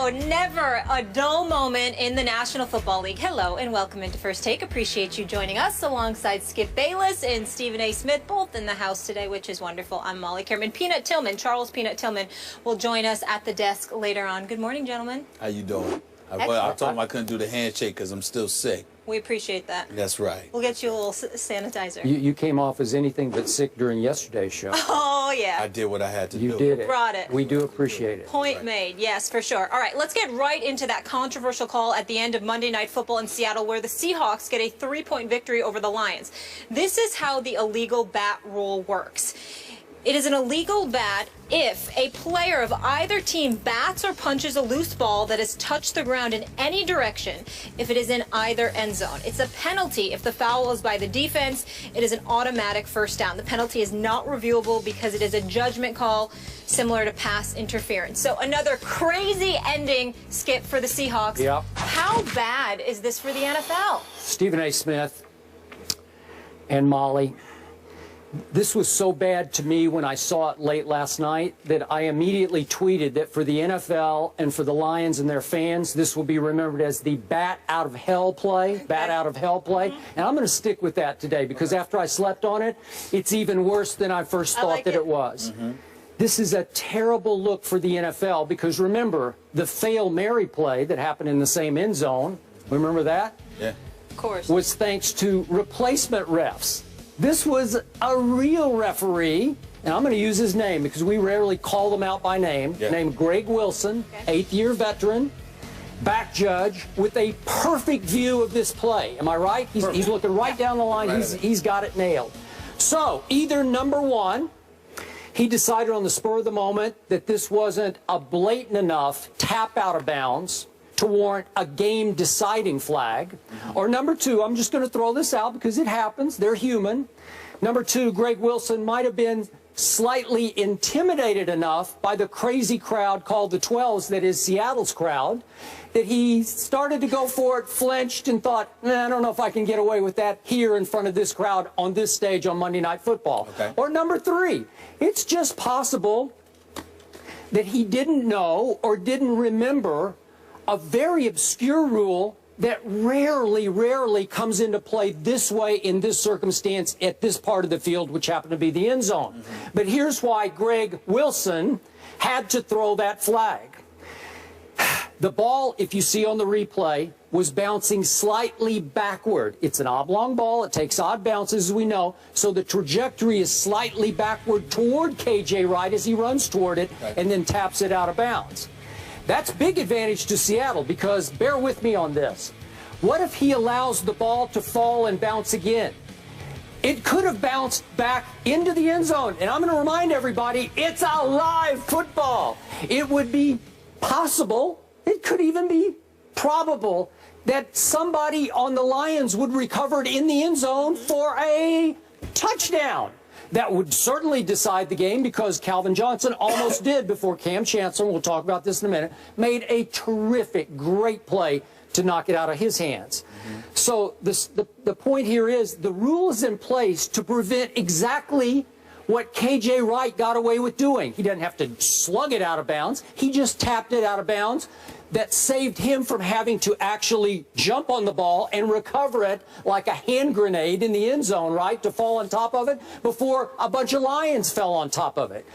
Oh, never a dull moment in the National Football League. Hello and welcome into First Take. Appreciate you joining us alongside Skip Bayless and Stephen A. Smith, both in the house today, which is wonderful. I'm Molly Kerman. Charles Peanut Tillman will join us at the desk later on. Good morning, gentlemen. How you doing? I told him I couldn't do the handshake because I'm still sick. We appreciate that. That's right. We'll get you a little sanitizer. You came off as anything but sick during yesterday's show. Oh, yeah. I did what I had to do. You did it. Brought it. We do appreciate it. Point made. Yes, for sure. All right, let's get right into that controversial call at the end of Monday Night Football in Seattle where the Seahawks get a 3-point victory over the Lions. This is how the illegal bat rule works. It is an illegal bat if a player of either team bats or punches a loose ball that has touched the ground in any direction if it is in either end zone. It's a penalty if the foul is by the defense. It is an automatic first down. The penalty is not reviewable because it is a judgment call similar to pass interference. So another crazy ending, Skip, for the Seahawks. Yep. How bad is this for the NFL? Stephen A. Smith and Molly, this was so bad to me when I saw it late last night that I immediately tweeted that for the NFL and for the Lions and their fans, this will be remembered as the bat out of hell play, bat out of hell play. And I'm going to stick with that today because after I slept on it, it's even worse than I first thought that it was. This is a terrible look for the NFL because remember, the Fail Mary play that happened in the same end zone, remember that? Yeah. Of course. Was thanks to replacement refs. This was a real referee, and I'm going to use his name because we rarely call them out by name, named Greg Wilson, 8th-year veteran, back judge, with a perfect view of this play. Am I right? He's looking right down the line. He's got it nailed. So either number one, he decided on the spur of the moment that this wasn't a blatant enough tap out of bounds to warrant a game-deciding flag. Or number two, I'm just going to throw this out because it happens, they're human. Number two, Greg Wilson might have been slightly intimidated enough by the crazy crowd called the 12s, that is Seattle's crowd, that he started to go for it, flinched, and thought, I don't know if I can get away with that here in front of this crowd on this stage on Monday Night Football. Or number three, it's just possible that he didn't know or didn't remember a very obscure rule that rarely comes into play this way in this circumstance at this part of the field, which happened to be the end zone. But here's why Greg Wilson had to throw that flag. The ball, if you see on the replay, was bouncing slightly backward. It's an oblong ball. It takes odd bounces, as we know. So the trajectory is slightly backward toward KJ Wright as he runs toward it and then taps it out of bounds. That's big advantage to Seattle because, bear with me on this, what if he allows the ball to fall and bounce again? It could have bounced back into the end zone. And I'm going to remind everybody, it's a live football. It would be possible, it could even be probable, that somebody on the Lions would recover it in the end zone for a touchdown. That would certainly decide the game because Calvin Johnson almost did before Cam Chancellor, we'll talk about this in a minute, made a terrific, great play to knock it out of his hands. So the point here is the rule is in place to prevent exactly what KJ Wright got away with doing. He doesn't have to slug it out of bounds. He just tapped it out of bounds. That saved him from having to actually jump on the ball and recover it like a hand grenade in the end zone, right, to fall on top of it before a bunch of Lions fell on top of it.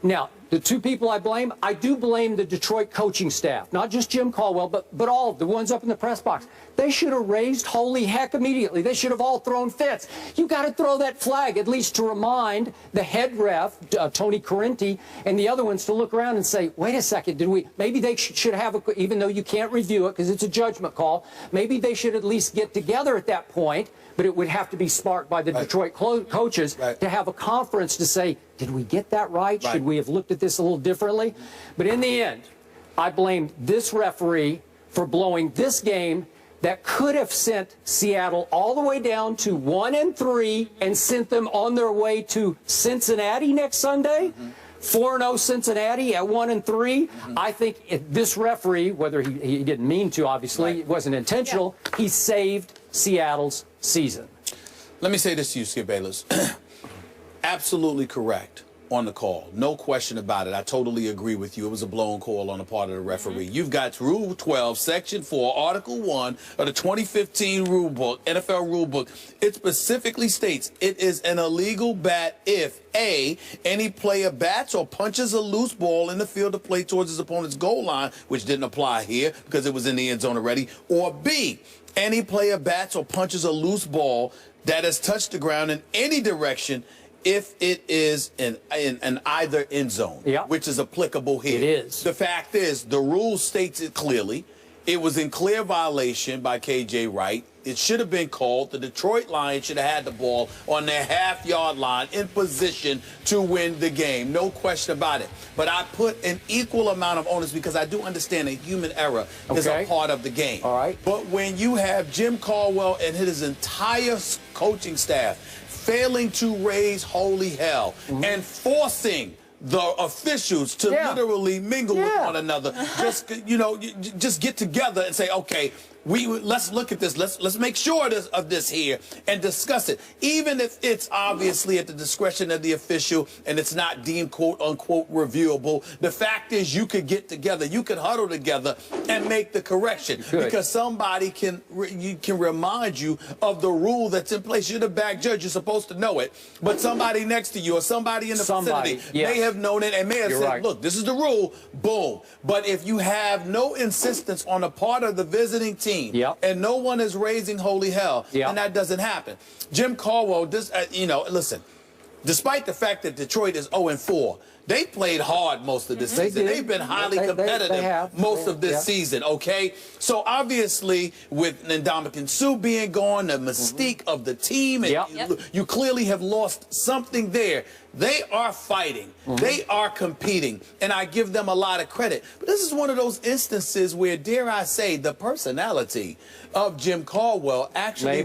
Now, the two people I do blame the Detroit coaching staff, not just Jim Caldwell, but all of the ones up in the press box. They should have raised holy heck immediately. They should have all thrown fits. You got to throw that flag at least to remind the head ref, Tony Correnti, and the other ones to look around and say, wait a second, maybe they should have, even though you can't review it because it's a judgment call, maybe they should at least get together at that point, but it would have to be sparked by the Detroit coaches to have a conference to say, did we get that right? Should we have looked at this a little differently? But in the end, I blame this referee for blowing this game that could have sent Seattle all the way down to 1-3 and sent them on their way to Cincinnati next Sunday. 4-0 Cincinnati at 1-3. I think this referee, whether he didn't mean to, obviously, it wasn't intentional, he saved Seattle's season. Let me say this to you, Skip Bayless. Absolutely correct. on the call. No question about it. I totally agree with you. It was a blown call on the part of the referee. You've got Rule 12, Section 4, Article 1 of the 2015 rule book, NFL rule book. It specifically states it is an illegal bat if A, any player bats or punches a loose ball in the field of play towards his opponent's goal line, which didn't apply here because it was in the end zone already, or B, any player bats or punches a loose ball that has touched the ground in any direction if it is in either end zone, which is applicable here. It is. The fact is, the rule states it clearly. It was in clear violation by K.J. Wright. It should have been called. The Detroit Lions should have had the ball on their half-yard line in position to win the game. No question about it. But I put an equal amount of onus because I do understand that human error is a part of the game. All right. But when you have Jim Caldwell and his entire coaching staff failing to raise holy hell and forcing the officials to literally mingle with one another, just get together and say, okay, let's look at this. Let's make sure of this here and discuss it. Even if it's obviously at the discretion of the official and it's not deemed quote unquote reviewable, the fact is you could get together, you could huddle together and make the correction because somebody can remind you of the rule that's in place. You're the back judge, you're supposed to know it, but somebody next to you or somebody in the vicinity may have known it and may have said, look, this is the rule, boom. But if you have no insistence on the part of the visiting team, and no one is raising holy hell, and that doesn't happen. Jim Caldwell, listen, despite the fact that Detroit is 0-4, they played hard most of this season. They've been highly competitive most of this season, okay? So obviously, with Ndamukong Suh being gone, the mystique of the team, and you clearly have lost something there. They are fighting. They are competing, and I give them a lot of credit. But this is one of those instances where, dare I say, the personality of Jim Caldwell actually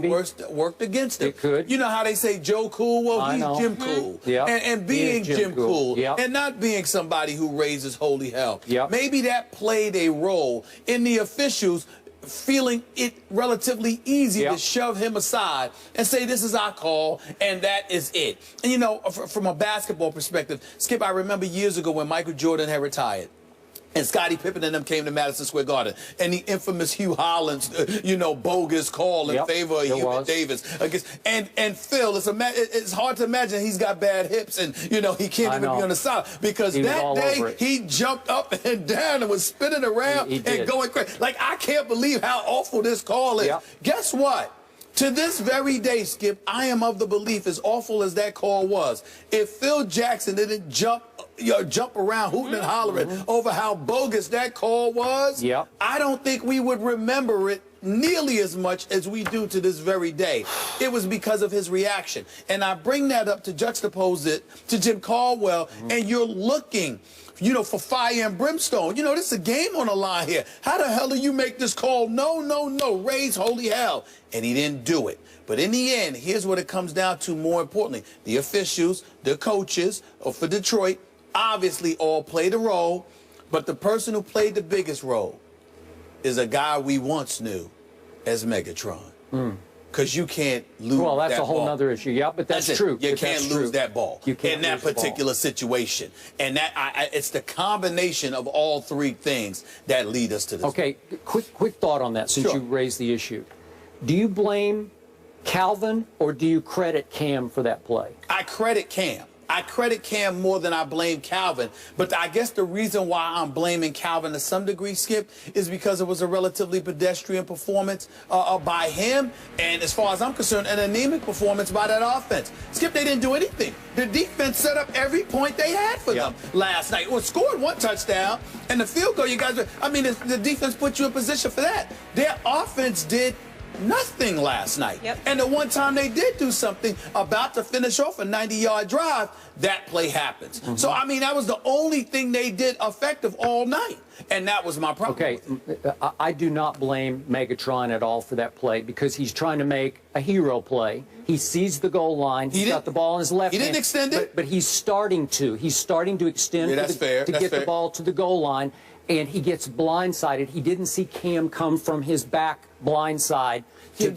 worked against him. It could. You know how they say Joe Cool? Well, he's Jim Cool. And being Jim Cool and not being somebody who raises holy hell. Maybe that played a role in the officials feeling it relatively easy to shove him aside and say, this is our call, and that is it. And, you know, from a basketball perspective, Skip, I remember years ago when Michael Jordan had retired, and Scottie Pippen and them came to Madison Square Garden, and the infamous Hugh Hollins, bogus call in favor of Hubert Davis. And Phil, it's hard to imagine he's got bad hips and, he can't even be on the side. Because that day, he jumped up and down and was spinning around and going crazy. Like, I can't believe how awful this call is. Guess what? To this very day, Skip, I am of the belief, as awful as that call was, if Phil Jackson didn't jump around hooting and hollering over how bogus that call was, I don't think we would remember it nearly as much as we do to this very day. It was because of his reaction. And I bring that up to juxtapose it to Jim Caldwell, and you're looking for fire and brimstone. This is a game on the line here. How the hell do you make this call? No, no, no. Raise holy hell. And he didn't do it. But in the end, here's what it comes down to more importantly. The officials, the coaches for Detroit, obviously all played a role. But the person who played the biggest role is a guy we once knew as Megatron. Because you can't lose that ball. Well, that's a whole other issue. Yeah, but that's true. You can't lose that ball in that particular situation. And it's the combination of all three things that lead us to this. Okay, quick thought on that since you raised the issue. Do you blame Calvin or do you credit Cam for that play? I credit Cam. I credit Cam more than I blame Calvin. But I guess the reason why I'm blaming Calvin to some degree, Skip, is because it was a relatively pedestrian performance by him. And as far as I'm concerned, an anemic performance by that offense. Skip, they didn't do anything. The defense set up every point they had for them last night. Well, scored one touchdown, and the field goal, you guys, the defense put you in position for that. Their offense did nothing last night. And the one time they did do something, about to finish off a 90-yard drive, that play happens. So, that was the only thing they did effective all night. And that was my problem. Okay, I do not blame Megatron at all for that play because he's trying to make a hero play. He sees the goal line. He's got the ball in his left hand. He didn't extend it? But he's starting to. He's starting to extend to get the ball to the goal line. And he gets blindsided. He didn't see Cam come from his back blind side to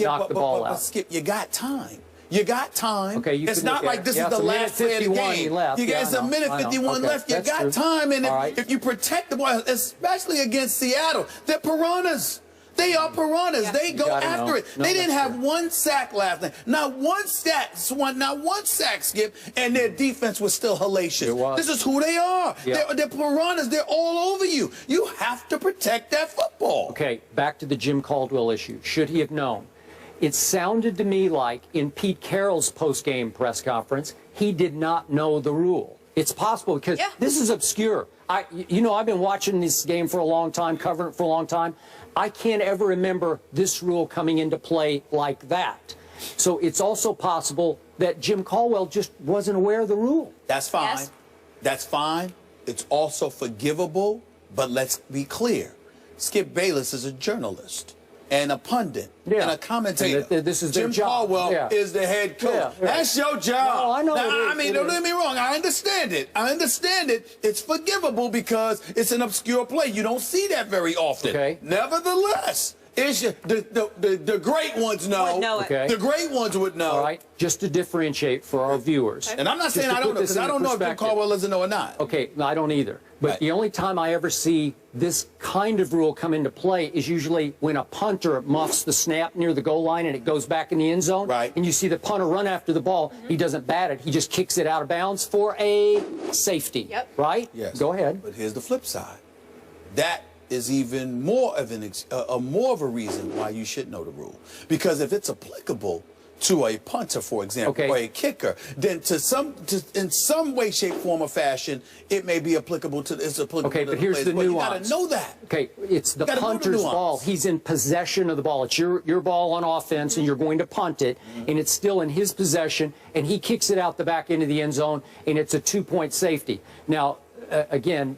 knock the ball out. Skip, you got time. You got time. Okay, it's not like this is the last play of the game. It's a minute 51 left. You got time, and if you protect the ball, especially against Seattle, they're piranhas. They are piranhas. Yeah. They go after it. They didn't have one sack last night. Not one sack, Skip, and their defense was still hellacious. This is who they are. Yeah. They're piranhas. They're all over you. You have to protect that football. Okay, back to the Jim Caldwell issue. Should he have known? It sounded to me like in Pete Carroll's post-game press conference, he did not know the rule. It's possible because this is obscure. You know, I've been watching this game for a long time, covering it for a long time. I can't ever remember this rule coming into play like that. So it's also possible that Jim Caldwell just wasn't aware of the rule. That's fine. Yes. That's fine. It's also forgivable, but let's be clear. Skip Bayless is a journalist and a pundit and a commentator. And this is Jim Caldwell is the head coach. That's your job. No, I know. Now, I mean, don't get me wrong. I understand it. I understand it. It's forgivable because it's an obscure play. You don't see that very often. Okay. Nevertheless, it's the great ones know. Okay. The great ones would know. All right. Just to differentiate for our viewers. And I'm not saying I don't know, because I don't know if Jim Caldwell doesn't know or not. Okay, no, I don't either. But the only time I ever see this kind of rule come into play is usually when a punter muffs the snap near the goal line and it goes back in the end zone. Right. And you see the punter run after the ball. He doesn't bat it. He just kicks it out of bounds for a safety. Yep. Right? Yes. Go ahead. But here's the flip side. That is even more of a reason why you should know the rule. Because if it's applicable to a punter, for example, or a kicker, then in some way, shape, form, or fashion, it may be applicable to. It's applicable. Okay, but here's the nuance. You got to know that. Okay, it's the punter's ball. He's in possession of the ball. It's your ball on offense, and you're going to punt it, and it's still in his possession, and he kicks it out the back end of the end zone, and it's a 2-point safety. Now, again,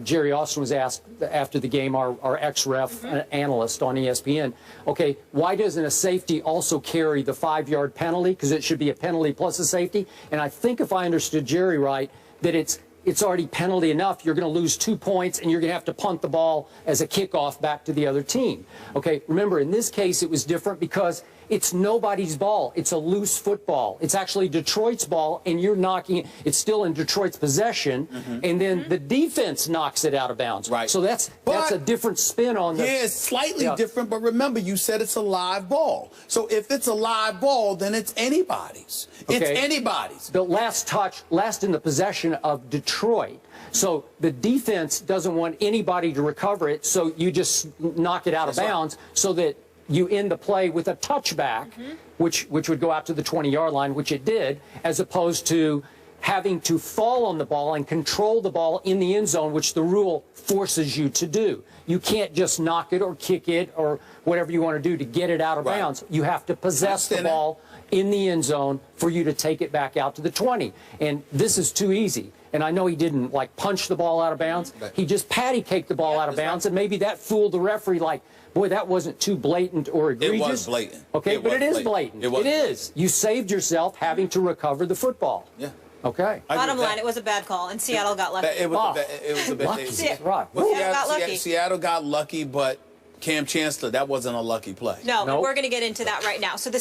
Jerry Austin was asked after the game, our ex-ref analyst on ESPN, okay, why doesn't a safety also carry the 5-yard penalty? Because it should be a penalty plus a safety. And I think if I understood Jerry right, that it's already penalty enough. You're going to lose 2 points, and you're going to have to punt the ball as a kickoff back to the other team. Okay, remember, in this case, it was different because it's nobody's ball. It's a loose football. It's actually Detroit's ball, and you're knocking it. It's still in Detroit's possession, and then the defense knocks it out of bounds. Right. So that's a different spin on the... Yeah, it's slightly different, but remember, you said it's a live ball. So if it's a live ball, then it's anybody's. Okay. It's anybody's. The last touch, last in the possession of Detroit. So the defense doesn't want anybody to recover it, so you just knock it out of bounds so that you end the play with a touchback, which would go out to the 20-yard line, which it did, as opposed to having to fall on the ball and control the ball in the end zone, which the rule forces you to do. You can't just knock it or kick it or whatever you want to do to get it out of bounds. You have to possess the ball in the end zone for you to take it back out to the 20. And this is too easy. And I know he didn't, like, punch the ball out of bounds. He just patty-caked the ball out of bounds, and maybe that fooled the referee, like, boy, that wasn't too blatant or egregious. It was blatant. Okay, but it is blatant. It is. You saved yourself having to recover the football. Yeah. Okay. Bottom line, it was a bad call, and Seattle got lucky. It was a bad lucky. Seattle got lucky, but Cam Chancellor, that wasn't a lucky play. No, we're going to get into that right now. So the